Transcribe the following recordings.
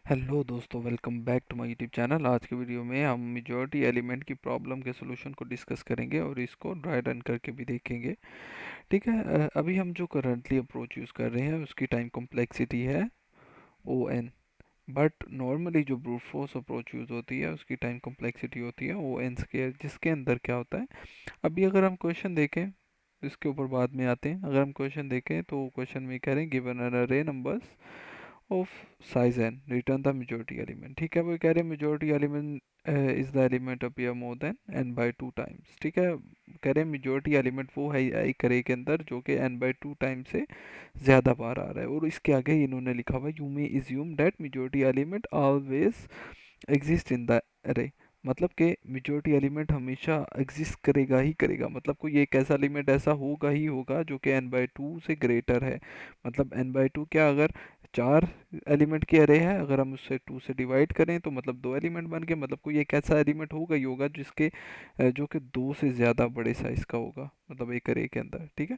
Hello दोस्तों, welcome back to my YouTube channel. आज के वीडियो में हम मेजॉरिटी एलिमेंट की प्रॉब्लम के सॉल्यूशन को डिस्कस करेंगे और इसको ड्राई रन करके भी देखेंगे। ठीक है। अभी हम जो करंटली अप्रोच यूज़ कर रहे हैं उसकी टाइम कॉम्प्लेक्सिटी है ओ एन। बट नॉर्मली जो ब्रूट फोर्स अप्रोच यूज़ होती है उसकी टाइम कॉम्प्लेक्सिटी होती है ओ एन स्केयर, जिसके अंदर क्या होता है। अभी अगर हम क्वेश्चन देखें, इसके ऊपर बाद में आते हैं। अगर हम क्वेश्चन देखें तो क्वेश्चन में कह रहे हैं given an array numbers of size n return the majority element. ठीक है, वो कह रहे हैं majority element is the element appear more than n by two times. ठीक है, कह रहे हैं मेजॉरिटी एलिमेंट वो है एक अरे के अंदर जो कि एन बाई टू टाइम से ज़्यादा बार आ रहा है। और इसके आगे इन्होंने लिखा हुआ है you may assume that majority element always exist in the अरे। मतलब कि मेजॉरिटी एलिमेंट हमेशा एग्जिस्ट करेगा ही करेगा, मतलब कोई एक ऐसा एलिमेंट ऐसा होगा ही होगा जो कि एन बाई टू से ग्रेटर है। मतलब एन बाई टू क्या, अगर चार एलिमेंट की अरे है, अगर हम उससे टू से डिवाइड करें तो मतलब दो एलिमेंट बन गए। मतलब कोई एक ऐसा एलिमेंट होगा ही होगा जिसके जो कि दो से ज़्यादा बड़े साइज़ का होगा, मतलब एक अरे के अंदर। ठीक है,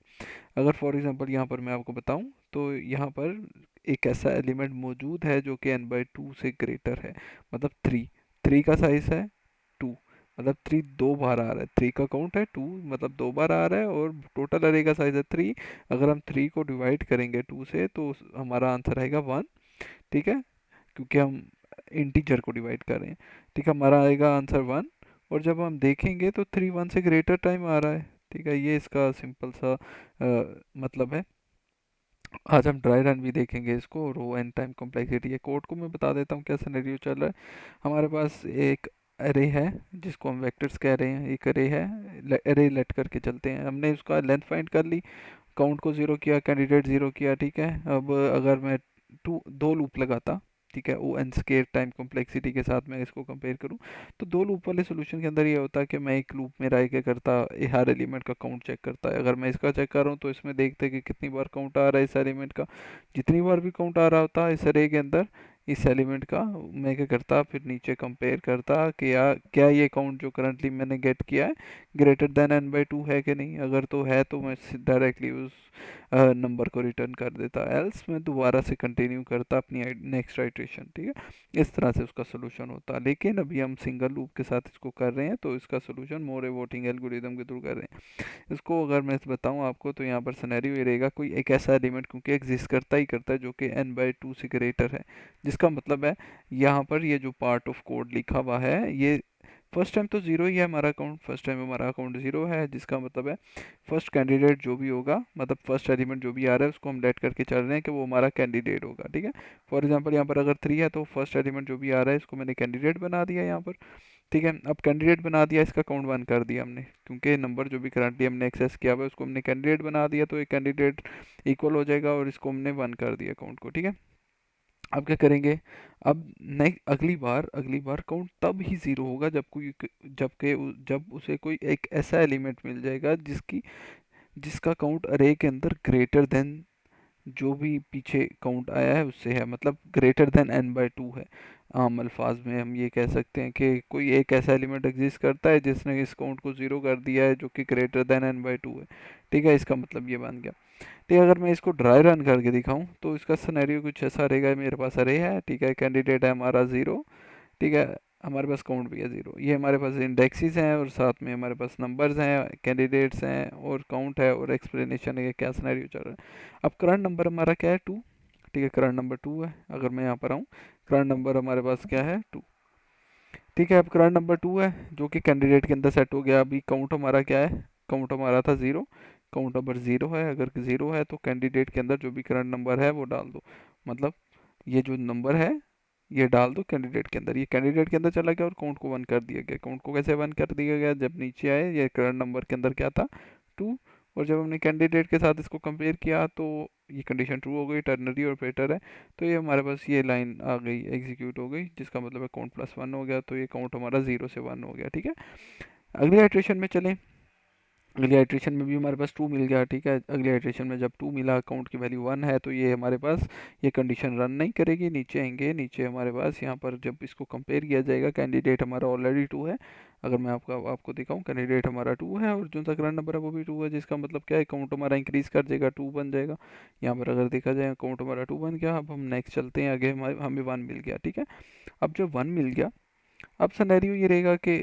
अगर फॉर एग्जांपल यहाँ पर मैं आपको बताऊँ तो यहाँ पर एक ऐसा एलिमेंट मौजूद है जो कि एन बाई टू से ग्रेटर है। मतलब थ्री, थ्री का साइज है टू, मतलब थ्री दो बार आ रहा है। थ्री का काउंट है टू, मतलब दो बार आ रहा है और टोटल अरे का साइज है थ्री। अगर हम थ्री को डिवाइड करेंगे टू से तो हमारा आंसर आएगा वन। ठीक है, क्योंकि हम इंटीजर को डिवाइड कर रहे हैं। ठीक है, हमारा आएगा आंसर वन। और जब हम देखेंगे तो थ्री वन से ग्रेटर टाइम आ रहा है। ठीक है, ये इसका सिंपल सा मतलब है। आज हम ड्राई रन भी देखेंगे इसको। रो एन टाइम कॉम्प्लेक्सिटी है, कोड को मैं बता देता हूँ क्या सिनेरियो चल रहा है। हमारे पास एक अरे है जिसको हम वेक्टर्स कह रहे हैं। एक अरे है, अरे लेट करके चलते हैं। हमने उसका लेंथ फाइंड कर ली, काउंट को ज़ीरो किया, कैंडिडेट ज़ीरो किया। ठीक है, अब अगर मैं टू दो लूप लगाता, ठीक है, O n square time complexity के साथ मैं इसको कंपेयर करूं, तो दो लूप वाले सोल्यूशन के अंदर ये होता है कि मैं एक लूप में रह के करता, हर एलिमेंट का काउंट चेक करता है। अगर मैं इसका चेक कर रहा हूँ तो इसमें देखते हैं कि कितनी बार काउंट आ रहा है इस एलिमेंट का। जितनी बार भी काउंट आ रहा होता है इस अरे के अंदर इस एलिमेंट का, मैं क्या करता, फिर नीचे कंपेयर करता कि क्या ये काउंट जो करंटली मैंने गेट किया है greater than n by two है कि नहीं। अगर तो है तो मैं डायरेक्टली उस नंबर को रिटर्न कर देता, एल्स मैं दोबारा से कंटिन्यू करता अपनी नेक्स्ट आइट्रेशन। ठीक है, इस तरह से उसका सोल्यूशन होता। लेकिन अभी हम सिंगल लूप के साथ इसको कर रहे हैं तो इसका सोल्यूशन मोरे वोटिंग एल्गोरिदम के थ्रू कर रहे हैं। इसको अगर मैं बताऊं आपको तो यहाँ पर सिनेरियो ये रहेगा, कोई एक ऐसा एलिमेंट क्योंकि एग्जिस्ट करता ही करता है जो कि एन बाई टू से ग्रेटर है। जिसका मतलब है यहाँ पर ये जो पार्ट ऑफ कोड लिखा हुआ है ये फर्स्ट टाइम तो ज़ीरो ही है हमारा अकाउंट। फर्स्ट टाइम हमारा अकाउंट ज़ीरो है, जिसका मतलब है फर्स्ट कैंडिडेट जो भी होगा, मतलब फर्स्ट एलिमेंट जो भी आ रहा है उसको हम लेट करके चल रहे हैं कि वो हमारा कैंडिडेट होगा। ठीक है, फॉर एग्जांपल यहाँ पर अगर थ्री है तो फर्स्ट एलिमेंट जो भी आ रहा है इसको मैंने कैंडिडेट बना दिया यहाँ पर। ठीक है, अब कैंडिडेट बना दिया, इसका काउंट वन कर दिया हमने, क्योंकि नंबर जो भी करंटली हमने एक्सेस किया हुआ है उसको हमने कैंडिडेट बना दिया, तो एक कैंडिडेट इक्वल हो जाएगा और इसको हमने वन कर दिया काउंट को। ठीक है, अब क्या करेंगे। अब नेक्स्ट अगली बार काउंट तब ही ज़ीरो होगा जब उसे कोई एक ऐसा एलिमेंट मिल जाएगा जिसका काउंट अरे के अंदर ग्रेटर देन जो भी पीछे काउंट आया है उससे है, मतलब greater than n by two है। आम अल्फाज में हम ये कह सकते हैं कि कोई एक ऐसा एलिमेंट एग्जिस्ट करता है जिसने इस काउंट को ज़ीरो कर दिया है जो कि greater than n by two है। ठीक है, इसका मतलब ये बन गया। ठीक है, अगर मैं इसको ड्राई रन करके दिखाऊं तो इसका सिनेरियो कुछ ऐसा रहेगा। मेरे पास अरे है, ठीक है, कैंडिडेट है हमारा ज़ीरो। ठीक है, हमारे पास काउंट भी है ज़ीरो, ये हमारे पास इंडेक्सेस हैं और साथ में हमारे पास नंबर्स हैं, कैंडिडेट्स हैं और काउंट है और एक्सप्लेनेशन है कि क्या सिनेरियो चल रहा है। अब करंट नंबर हमारा क्या है, टू। ठीक है, करंट नंबर टू है। अगर मैं यहाँ पर आऊँ, करंट नंबर हमारे पास क्या है, टू। ठीक है, अब करंट नंबर टू है जो कि कैंडिडेट के अंदर सेट हो गया। अभी काउंट हमारा क्या है, काउंट हमारा था ज़ीरो। काउंट नंबर ज़ीरो है, अगर ज़ीरो है तो कैंडिडेट के अंदर जो भी करंट नंबर है वो डाल दो। मतलब ये जो नंबर है ये डाल दो कैंडिडेट के अंदर। ये कैंडिडेट के अंदर चला गया और काउंट को वन कर दिया गया। काउंट को कैसे वन कर दिया गया, जब नीचे आए ये करंट नंबर के अंदर क्या था, टू। और जब हमने कैंडिडेट के साथ इसको कंपेयर किया तो ये कंडीशन ट्रू हो गई, टर्नरी ऑपरेटर है। तो ये हमारे पास ये लाइन आ गई, एग्जीक्यूट हो गई, जिसका मतलब है काउंट प्लस वन हो गया। तो ये काउंट हमारा ज़ीरो से वन हो गया। ठीक है, अगली आइट्रेशन में चलें। अगली आइट्रेशन में भी हमारे पास 2 मिल गया, ठीक है। अगली आइट्रेशन में जब 2 मिला, काउंट की वैल्यू 1 है, तो ये हमारे पास ये कंडीशन रन नहीं करेगी। नीचे आएंगे, नीचे हमारे पास यहाँ पर जब इसको कंपेयर किया जाएगा, कैंडिडेट हमारा ऑलरेडी 2 है। अगर मैं आपको दिखाऊं, कैंडिडेट हमारा 2 है और जो सा करंट नंबर है वो भी 2 है, जिसका मतलब क्या है, काउंट हमारा इंक्रीज कर देगा, 2 बन जाएगा। यहाँ पर अगर देखा जाए काउंट हमारा 2 बन गया। अब हम नेक्स्ट चलते हैं आगे, हमें 1 मिल गया, ठीक है। अब जब 1 मिल गया, अब सिनेरियो ये रहेगा कि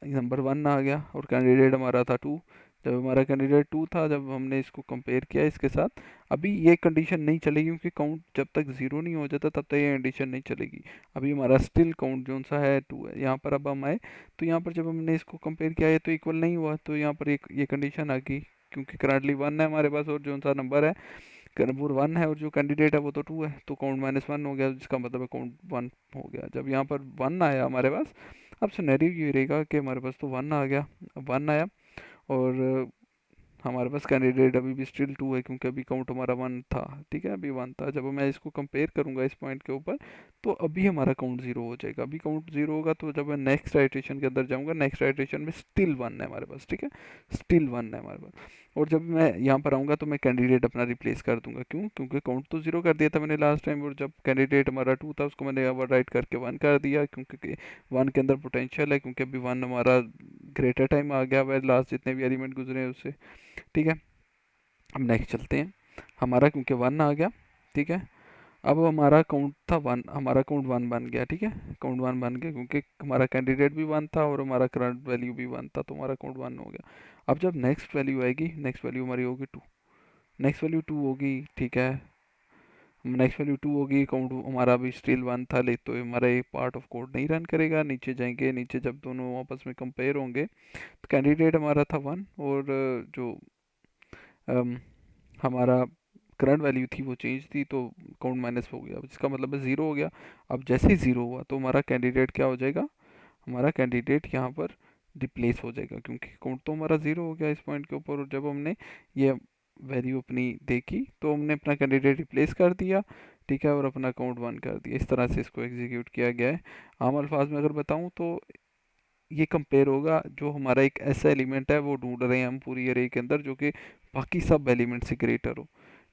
नंबर 1 आ गया और कैंडिडेट हमारा था 2। जब हमारा कैंडिडेट 2 था, जब हमने इसको कंपेयर किया इसके साथ, अभी ये कंडीशन नहीं चलेगी, क्योंकि काउंट जब तक 0 नहीं हो जाता तब तक ये कंडीशन नहीं चलेगी। अभी हमारा स्टिल काउंट जो सा है 2 है। यहाँ पर अब हम आए, तो यहाँ पर जब हमने इसको कंपेयर किया, ये तो इक्वल नहीं हुआ, तो यहाँ पर एक ये कंडीशन आ गई, क्योंकि करंटली 1 है हमारे पास और जो सा नंबर है कर्नपुर 1 है और जो कैंडिडेट है वो तो 2 है, तो काउंट -1 हो गया, जिसका मतलब है काउंट 1 हो गया। जब यहाँ पर 1 आया हमारे पास, अब सिनेरियो ये रहेगा कि हमारे पास तो 1 आ गया, 1 आया और हमारे पास कैंडिडेट अभी भी स्टिल 2 है, क्योंकि अभी काउंट हमारा 1 था, ठीक है, अभी 1 था। जब मैं इसको कंपेयर करूंगा इस पॉइंट के ऊपर, तो अभी हमारा काउंट 0 हो जाएगा। अभी काउंट 0 होगा, तो जब मैं नेक्स्ट आइट्रेशन के अंदर जाऊंगा, नेक्स्ट आइट्रेशन में स्टिल 1 है हमारे पास, ठीक है, स्टिल 1 है हमारे पास। और जब मैं यहाँ पर आऊँगा, तो मैं कैंडिडेट अपना रिप्लेस कर दूंगा, क्यों, क्योंकि काउंट तो 0 कर दिया था मैंने लास्ट टाइम, और जब कैंडिडेट हमारा 2 था उसको मैंने ओवर राइट करके 1 कर दिया, क्योंकि 1 के अंदर पोटेंशियल है, क्योंकि अभी 1 हमारा ग्रेटर टाइम आ गया हुआ है लास्ट जितने भी एलिमेंट गुजरे हैं उससे, ठीक है। अब नेक्स्ट चलते हैं, हमारा क्योंकि 1 आ गया, ठीक है। अब हमारा काउंट था 1, हमारा काउंट 1 बन गया, ठीक है, काउंट 1 बन गया, क्योंकि हमारा कैंडिडेट भी 1 था और हमारा करंट वैल्यू भी 1 था, तो हमारा काउंट 1 हो गया। अब जब नेक्स्ट वैल्यू आएगी, नेक्स्ट वैल्यू हमारी होगी 2, नेक्स्ट वैल्यू 2 होगी, ठीक है। नेक्स्ट वैल्यू 2 होगी, काउंट हमारा भी स्टिल 1 था, ले तो हमारा एक पार्ट ऑफ कोड नहीं रन करेगा। नीचे जाएंगे, नीचे जब दोनों आपस में कंपेयर होंगे, तो कैंडिडेट हमारा था 1 और जो अम, हमारा करंट वैल्यू थी वो चेंज थी, तो काउंट माइनस हो गया, जिसका मतलब है 0 हो गया। अब जैसे ही 0 हुआ, तो हमारा कैंडिडेट क्या हो जाएगा, हमारा कैंडिडेट यहाँ पर रिप्लेस हो जाएगा, क्योंकि काउंट तो हमारा 0 हो गया इस पॉइंट के ऊपर। और जब हमने ये वैल्यू अपनी देखी, तो हमने अपना कैंडिडेट रिप्लेस कर दिया, ठीक है, और अपना काउंट 1 कर दिया। इस तरह से इसको एग्जीक्यूट किया गया है। आम अल्फाज में अगर बताऊँ, तो ये कंपेयर होगा, जो हमारा एक ऐसा एलिमेंट है वो ढूंढ रहे हैं हम पूरी अरे के अंदर, जो कि बाकी सब एलिमेंट से ग्रेटर हो,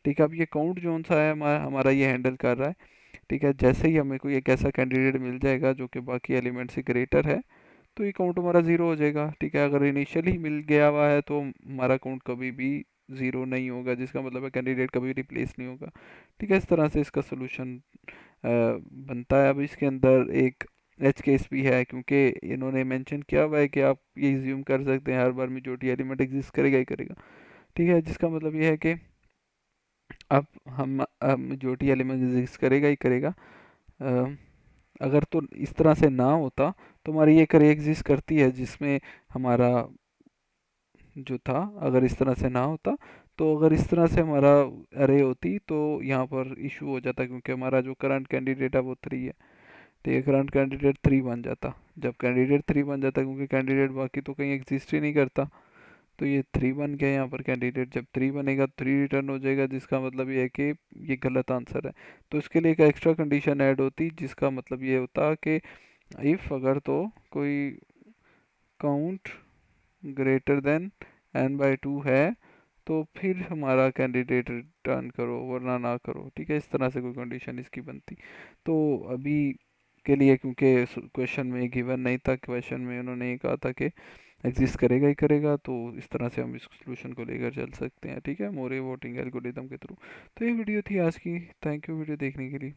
ठीक है। अब ये काउंट जो सा है हमारा ये हैंडल कर रहा है, ठीक है। जैसे ही हमें कोई एक ऐसा कैंडिडेट मिल जाएगा जो कि बाकी एलिमेंट से ग्रेटर है, तो ये काउंट हमारा 0 हो जाएगा, ठीक है। अगर इनिशियली मिल गया हुआ है, तो हमारा काउंट कभी भी 0 नहीं होगा, जिसका मतलब है कैंडिडेट कभी रिप्लेस नहीं होगा, ठीक है। इस तरह से इसका सोल्यूशन बनता है। अब इसके अंदर एक एच केस भी है, क्योंकि इन्होंने मेंशन किया हुआ है कि आप ये ज्यूम कर सकते हैं हर बार मेजॉरिटी एलिमेंट एग्जिस्ट करेगा ही करेगा, ठीक है। जिसका मतलब ये है कि अब हम मेजॉरिटी एलिमेंट एग्जिस्ट करेगा ही करेगा। अ, अगर तो इस तरह से ना होता, तो हमारी ये करे एग्जिस्ट करती है, जिसमें हमारा जो था, अगर इस तरह से ना होता, तो अगर इस तरह से हमारा अरे होती, तो यहाँ पर इशू हो जाता, क्योंकि हमारा जो करंट कैंडिडेट है वो 3 है, तो ये करंट कैंडिडेट 3 बन जाता। जब कैंडिडेट 3 बन जाता, क्योंकि कैंडिडेट बाकी तो कहीं एग्जिस्ट ही नहीं करता, तो ये 3 बन गया यहाँ पर कैंडिडेट। जब 3 बनेगा, 3 रिटर्न हो जाएगा, जिसका मतलब ये है कि ये गलत आंसर है। तो इसके लिए एक एक्स्ट्रा कंडीशन ऐड होती, जिसका मतलब ये होता कि इफ़ अगर तो कोई काउंट ग्रेटर देन n/2 है, तो फिर हमारा कैंडिडेट रिटर्न करो, वरना ना करो, ठीक है। इस तरह से कोई कंडीशन इसकी बनती। तो अभी के लिए, क्योंकि क्वेश्चन में गिवन नहीं था, क्वेश्चन में उन्होंने ये कहा था कि एग्जिस्ट करेगा ही करेगा, तो इस तरह से हम इस सोल्यूशन को लेकर चल सकते हैं, ठीक है, मोरे वोटिंग एल्गोरिदम के थ्रू। तो ये वीडियो थी आज की, थैंक यू वीडियो देखने के लिए।